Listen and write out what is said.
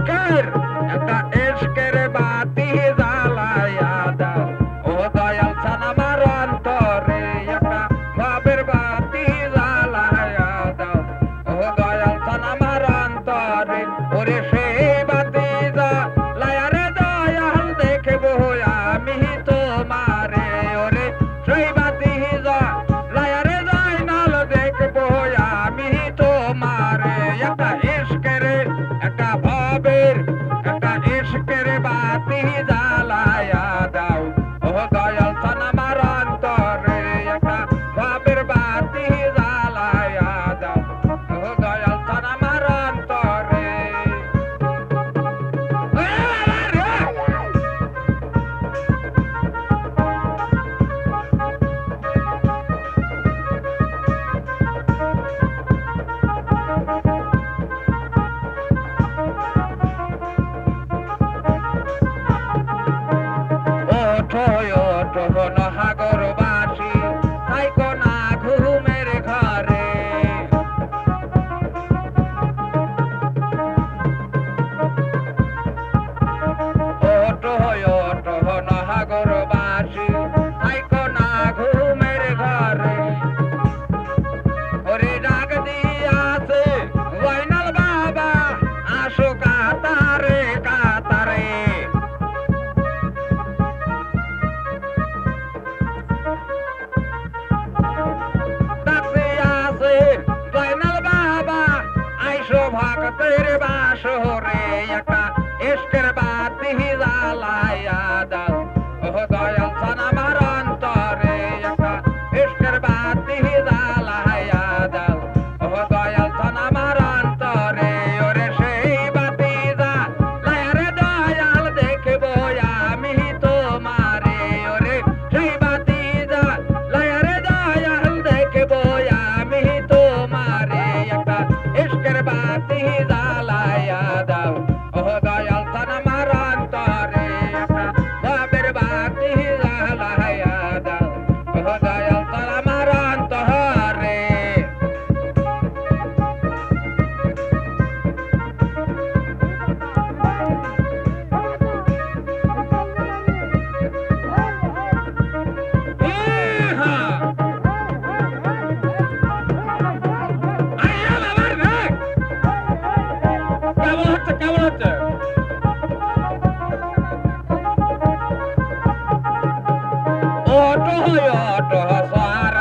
ইশকের একটা ইশকের বাতি জ্বালায়া দাও ও দয়াল চান আমার অন্তরে একটা ভাবের বাতি জ্বালায়া দাও ও দয়াল চান আমার অন্তরে ওরে সেই বাতি জ্বালায়া রে দয়াল দেখবো আমি তোমারে ওরে সেই বাতি জ্বালায়া রে দয়াল দেখবো আমি তোমারে একটা ইশকের একটা ভাবের একটা ইশকের বাতি জ্বালায়া দাও ও দয়াল চান আমার অন্তরে একটা ভাবের বাতি জ্বালায়া দাও ও দয়াল চান আমার অন্তরে ওঠো ওঠো নহাগরবাসী থাইকো না ঘুমের ঘরে ওঠো ওঠো নহাগরবাসী থাইকো না ঘুমের ঘরে ওরে ডাক দিয়াছে জয়নাল বাবা আসো কাতারে কাতারে জয়নাল বাবা আইসো ভক্তের বাসরে একটা ইশকের বাতি জ্বালায়া দাও ও দয়াল চান আমার অন্তরে একটা ইশকের বাতি জ্বালায়া দাও ও দয়াল চান আমার অন্তরে ওরে সেই বাতি জ্বালায়া রে দয়াল দেখবো আমি তোমারে ওরে সেই বাতি জ্বালায়া রে দয়াল দেখবো আমি তোমারে একটা ইশকের বাতি জ্বালায়া দাও ও দয়াল চান আমার অন্তরে একটা ভাবের বাতি জ্বালায়া দাও ও দয়াল চান আমার অন্তরে কেমন হচ্ছে ওটো ওটো সার